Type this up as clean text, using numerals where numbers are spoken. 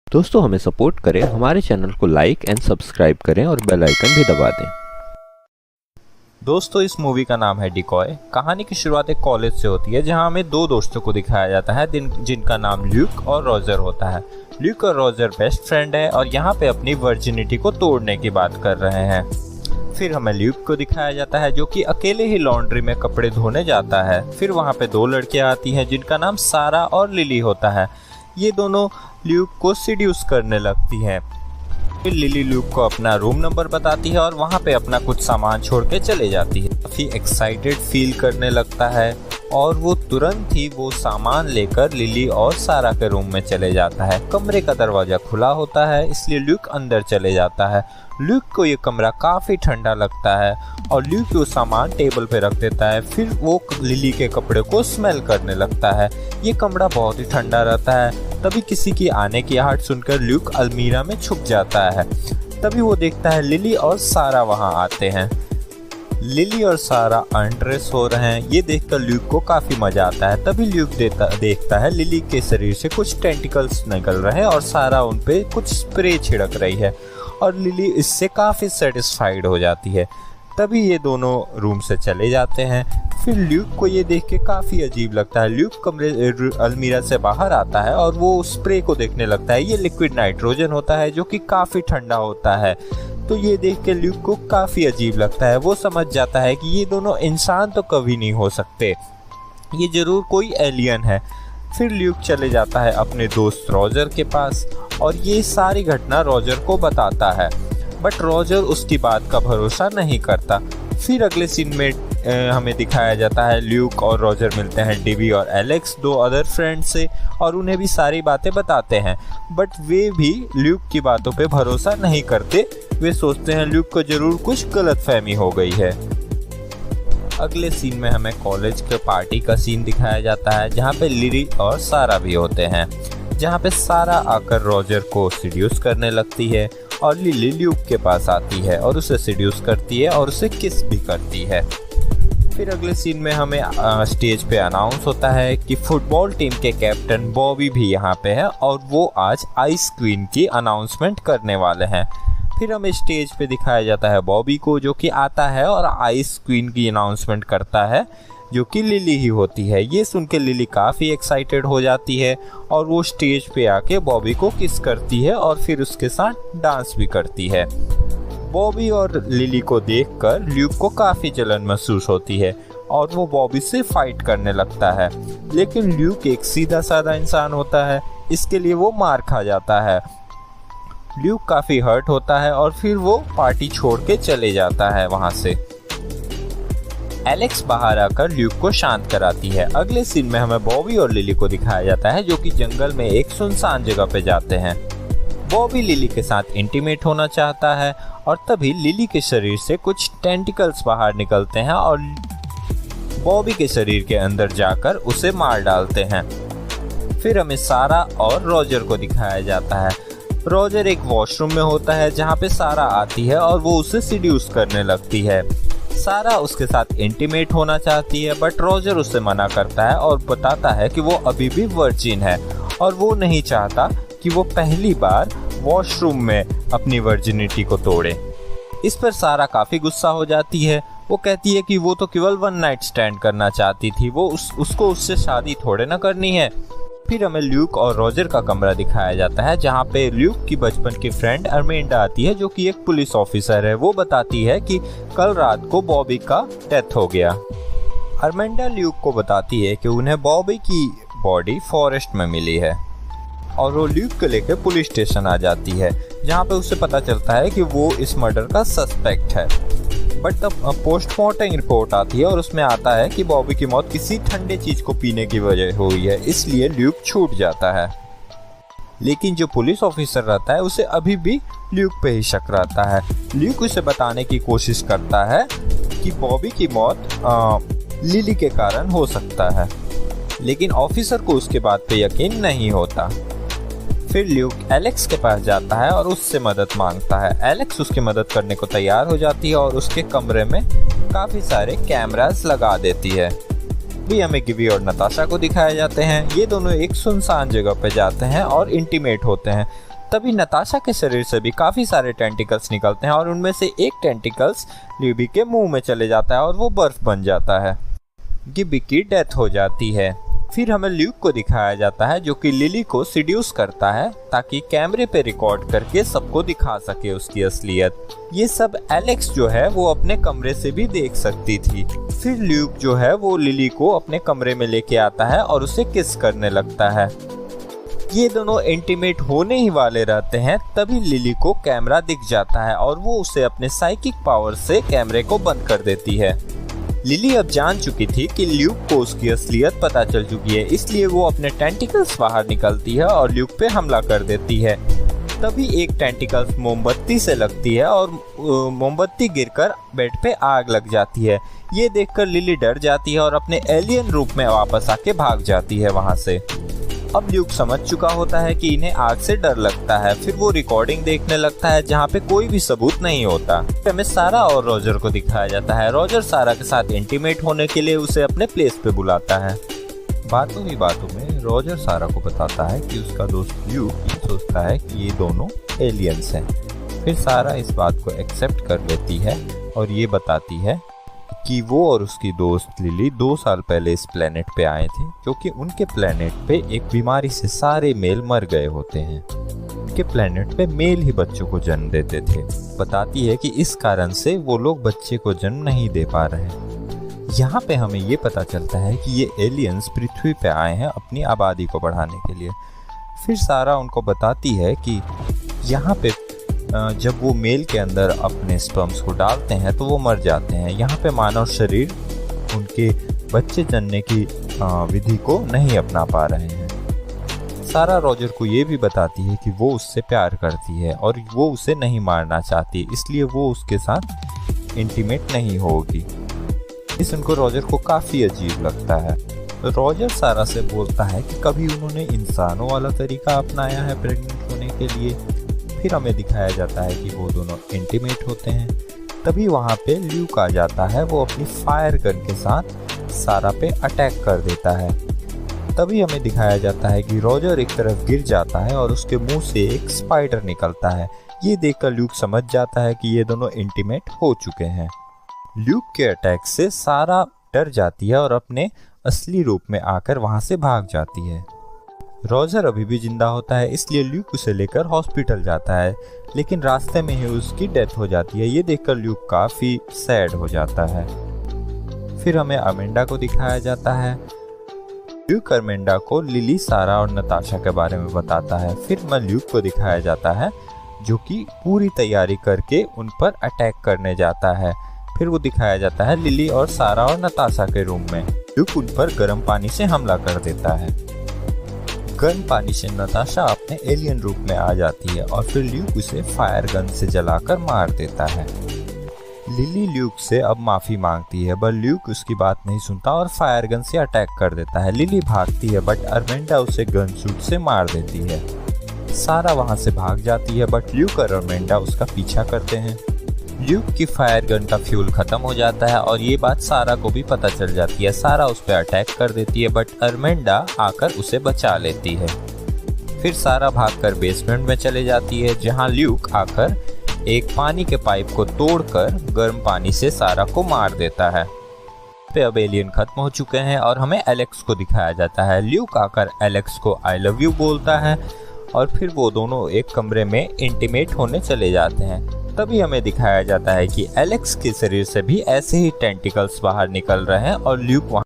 दोस्तों हमें सपोर्ट करें, हमारे चैनल को लाइक एंड सब्सक्राइब करें और बेल आइकन भी दबा दें। दोस्तों इस मूवी का नाम है डिकॉय। कहानी की शुरुआत एक कॉलेज से होती है जहां हमें दो दोस्तों को दिखाया जाता है जिनका नाम ल्यूक और रॉजर होता है। ल्यूक और रॉजर बेस्ट फ्रेंड है और यहाँ पे अपनी वर्जिनिटी को तोड़ने की बात कर रहे हैं। फिर हमें ल्यूक को दिखाया जाता है जो कि अकेले ही लॉन्ड्री में कपड़े धोने जाता है। फिर वहाँ पे दो लड़कियाँ आती हैं जिनका नाम सारा और लिली होता है। ये दोनों ल्यूक को सीड्यूस करने लगती हैं। फिर लिली ल्यूक को अपना रूम नंबर बताती है और वहाँ पे अपना कुछ सामान छोड़ के चले जाती है। काफ़ी एक्साइटेड फील करने लगता है और वो तुरंत ही वो सामान लेकर लिली और सारा के रूम में चले जाता है। कमरे का दरवाज़ा खुला होता है इसलिए ल्यूक अंदर चले जाता है। ल्यूक को ये कमरा काफ़ी ठंडा लगता है और ल्यूक वो सामान टेबल पे रख देता है। फिर वो लिली के कपड़े को स्मेल करने लगता है। ये कमरा बहुत ही ठंडा रहता है। तभी किसी की आने की आहट सुनकर ल्यूक अलमीरा में छुप जाता है। तभी वो देखता है लिली और सारा वहाँ आते हैं। लिली और सारा अनड्रेस हो रहे हैं। ये देखकर ल्यूक को काफ़ी मज़ा आता है। तभी ल्यूक देखता है लिली के शरीर से कुछ टेंटिकल्स निकल रहे हैं और सारा उन पे कुछ स्प्रे छिड़क रही है और लिली इससे काफ़ी सेटिस्फाइड हो जाती है। तभी ये दोनों रूम से चले जाते हैं। फिर ल्यूक को ये देख के काफ़ी अजीब लगता है। ल्यूक अलमीरा से बाहर आता है और वो स्प्रे को देखने लगता है। ये लिक्विड नाइट्रोजन होता है जो कि काफ़ी ठंडा होता है। तो ये देख के ल्यूक को काफ़ी अजीब लगता है। वो समझ जाता है कि ये दोनों इंसान तो कभी नहीं हो सकते, ये ज़रूर कोई एलियन है। फिर ल्यूक चले जाता है अपने दोस्त रॉजर के पास और ये सारी घटना रॉजर को बताता है, बट रॉजर उसकी बात का भरोसा नहीं करता। फिर अगले सीन में हमें दिखाया जाता है ल्यूक और रॉजर मिलते हैं डिबी और एलेक्स, दो अदर फ्रेंड से, और उन्हें भी सारी बातें बताते हैं। बट वे भी ल्यूक की बातों पे भरोसा नहीं करते। वे सोचते हैं ल्यूक को जरूर कुछ गलतफहमी हो गई है। अगले सीन में हमें कॉलेज के पार्टी का सीन दिखाया जाता है जहाँ पे लिली और सारा भी होते हैं। जहाँ पे सारा आकर रॉजर को सीड्यूस करने लगती है और लिली ल्यूक के पास आती है और उसे सीड्यूस करती है और उसे किस भी करती है। फिर अगले सीन में हमें स्टेज पे अनाउंस होता है कि फुटबॉल टीम के कैप्टन बॉबी भी यहाँ पे है और वो आज आइस क्वीन की अनाउंसमेंट करने वाले हैं। फिर हमें स्टेज पे दिखाया जाता है बॉबी को जो कि आता है और आइस क्वीन की अनाउंसमेंट करता है जो कि लिली ही होती है। ये सुन के लिली काफ़ी एक्साइटेड हो जाती है और वो स्टेज पे आके बॉबी को किस करती है और फिर उसके साथ डांस भी करती है। बॉबी और लिली को देखकर ल्यूक को काफ़ी जलन महसूस होती है और वो बॉबी से फाइट करने लगता है। लेकिन ल्यूक एक सीधा साधा इंसान होता है, इसके लिए वो मार खा जाता है। ल्यूक काफ़ी हर्ट होता है और फिर वो पार्टी छोड़ के चले जाता है वहाँ से। एलेक्स बाहर आकर ल्यूक को शांत कराती है। अगले सीन में हमें बॉबी और लिली को दिखाया जाता है जो कि जंगल में एक सुनसान जगह पे जाते हैं। बॉबी लिली के साथ इंटीमेट होना चाहता है और तभी लिली के शरीर से कुछ टेंटिकल्स बाहर निकलते हैं और बॉबी के शरीर के अंदर जाकर उसे मार डालते हैं। फिर हमें सारा और रॉजर को दिखाया जाता है। रॉजर एक वॉशरूम में होता है जहाँ पे सारा आती है और वो उसे सीड्यूस करने लगती है। सारा उसके साथ इंटीमेट होना चाहती है बट रॉजर उसे मना करता है और बताता है कि वो अभी भी वर्जिन है और वो नहीं चाहता कि वो पहली बार वॉशरूम में अपनी वर्जिनिटी को तोड़े। इस पर सारा काफ़ी गुस्सा हो जाती है। वो कहती है कि वो तो केवल वन नाइट स्टैंड करना चाहती थी, वो उसको उससे शादी थोड़े ना करनी है। फिर हमें ल्यूक और रॉजर का कमरा दिखाया जाता है जहाँ पे ल्यूक की बचपन की फ्रेंड अर्मेंडा आती है जो कि एक पुलिस ऑफिसर है। वो बताती है कि कल रात को बॉबी का डेथ हो गया। अर्मेंडा ल्यूक को बताती है कि उन्हें बॉबी की बॉडी फॉरेस्ट में मिली है और वो ल्यूक को लेकर पुलिस स्टेशन आ जाती है जहाँ पे उसे पता चलता है कि वो इस मर्डर का सस्पेक्ट है। बट तब पोस्टमार्टम रिपोर्ट आती है और उसमें आता है कि बॉबी की मौत किसी ठंडे चीज़ को पीने की वजह हुई है, इसलिए ल्यूक छूट जाता है। लेकिन जो पुलिस ऑफिसर रहता है उसे अभी भी ल्यूक पे ही शक रहता है। ल्यूक उसे बताने की कोशिश करता है कि बॉबी की मौत लिली के कारण हो सकता है, लेकिन ऑफिसर को उसके बात पे यकीन नहीं होता। फिर ल्यूक एलेक्स के पास जाता है और उससे मदद मांगता है। एलेक्स उसकी मदद करने को तैयार हो जाती है और उसके कमरे में काफ़ी सारे कैमरास लगा देती है। भी हमें गिवी और नताशा को दिखाए जाते हैं। ये दोनों एक सुनसान जगह पे जाते हैं और इंटीमेट होते हैं। तभी नताशा के शरीर से भी काफ़ी सारे टेंटिकल्स निकलते हैं और उनमें से एक टेंटिकल्स गिबी के मुंह में चले जाता है और वो बर्फ बन जाता है। गिबी की डेथ हो जाती है। फिर हमें ल्यूक को दिखाया जाता है जो कि लिली को सिड्यूस करता है ताकि कैमरे पे रिकॉर्ड करके सबको दिखा सके उसकी असलियत। ये सब एलेक्स जो है वो अपने कमरे से भी देख सकती थी। फिर ल्यूक जो है वो लिली को अपने कमरे में लेके आता है और उसे किस करने लगता है। ये दोनों इंटीमेट होने ही वाले रहते हैं, तभी लिली को कैमरा दिख जाता है और वो उसे अपने साइकिक पावर से कैमरे को बंद कर देती है। लिली अब जान चुकी थी कि ल्यूक को उसकी असलियत पता चल चुकी है, इसलिए वो अपने टेंटिकल्स बाहर निकलती है और ल्यूक पे हमला कर देती है। तभी एक टेंटिकल्स मोमबत्ती से लगती है और मोमबत्ती गिरकर बेड पे आग लग जाती है। ये देखकर लिली डर जाती है और अपने एलियन रूप में वापस आके भाग जाती है वहां से। अब ल्यूक समझ चुका होता है कि इन्हें आग से डर लगता है। फिर वो रिकॉर्डिंग देखने लगता है जहाँ पे कोई भी सबूत नहीं होता। हमें सारा और रॉजर को दिखाया जाता है। रॉजर सारा के साथ इंटीमेट होने के लिए उसे अपने प्लेस पे बुलाता है। बातों ही बातों में रॉजर सारा को बताता है कि उसका दोस्त ल्यूक ये सोचता है कि ये दोनों एलियंस हैं। फिर सारा इस बात को एक्सेप्ट कर लेती है और ये बताती है कि वो और उसकी दोस्त लिली 2 साल पहले इस प्लेनेट पे आए थे, क्योंकि उनके प्लेनेट पे एक बीमारी से सारे मेल मर गए होते हैं। उनके प्लेनेट पे मेल ही बच्चों को जन्म देते थे। बताती है कि इस कारण से वो लोग बच्चे को जन्म नहीं दे पा रहे हैं। यहाँ पे हमें ये पता चलता है कि ये एलियंस पृथ्वी पे आए हैं अपनी आबादी को बढ़ाने के लिए। फिर सारा उनको बताती है कि यहाँ पे जब वो मेल के अंदर अपने स्पर्म्स को डालते हैं तो वो मर जाते हैं। यहाँ पे मानव शरीर उनके बच्चे जनने की विधि को नहीं अपना पा रहे हैं। सारा रॉजर को ये भी बताती है कि वो उससे प्यार करती है और वो उसे नहीं मारना चाहती, इसलिए वो उसके साथ इंटीमेट नहीं होगी। इस उनको रॉजर को काफ़ी अजीब लगता है। रॉजर सारा से बोलता है कि कभी उन्होंने इंसानों वाला तरीका अपनाया है प्रेग्नेंट होने के लिए। फिर हमें दिखाया जाता है कि वो दोनों इंटीमेट होते हैं। तभी वहाँ पे ल्यूक आ जाता है। वो अपनी फायर गन के साथ सारा पे अटैक कर देता है। तभी हमें दिखाया जाता है कि रॉजर एक तरफ गिर जाता है और उसके मुंह से एक स्पाइडर निकलता है। ये देखकर ल्यूक समझ जाता है कि ये दोनों इंटीमेट हो चुके हैं। ल्यूक के अटैक से सारा डर जाती है और अपने असली रूप में आकर वहाँ से भाग जाती है। रॉजर अभी भी जिंदा होता है, इसलिए ल्यूक उसे लेकर हॉस्पिटल जाता है, लेकिन रास्ते में ही उसकी डेथ हो जाती है। ये देखकर ल्यूक काफ़ी सैड हो जाता है। फिर हमें अमेंडा को दिखाया जाता है। ल्यूक अमेंडा को लिली, सारा और नताशा के बारे में बताता है। फिर ल्यूक को दिखाया जाता है जो कि पूरी तैयारी करके उन पर अटैक करने जाता है। फिर वो दिखाया जाता है लिली और सारा और नताशा के रूम में। ल्यूक उन पर गर्म पानी से हमला कर देता है। गर्म पानी से नताशा अपने एलियन रूप में आ जाती है और फिर ल्यूक उसे फायर गन से जलाकर मार देता है। लिली ल्यूक से अब माफी मांगती है, पर ल्यूक उसकी बात नहीं सुनता और फायर गन से अटैक कर देता है। लिली भागती है बट अमेंडा उसे गन शूट से मार देती है। सारा वहां से भाग जाती है बट ल्यूक और अमेंडा उसका पीछा करते हैं। ल्यूक की फायर गन का फ्यूल खत्म हो जाता है और ये बात सारा को भी पता चल जाती है। सारा उस पर अटैक कर देती है बट अमेंडा आकर उसे बचा लेती है। फिर सारा भागकर बेसमेंट में चले जाती है, जहां ल्यूक आकर एक पानी के पाइप को तोड़कर गर्म पानी से सारा को मार देता है। पे अब एलियन खत्म हो चुके हैं और हमें एलेक्स को दिखाया जाता है। ल्यूक आकर एलेक्स को आई लव यू बोलता है और फिर वो दोनों एक कमरे में इंटीमेट होने चले जाते हैं। तभी हमें दिखाया जाता है कि एलेक्स के शरीर से भी ऐसे ही टेंटिकल्स बाहर निकल रहे हैं और ल्यूक वहाँ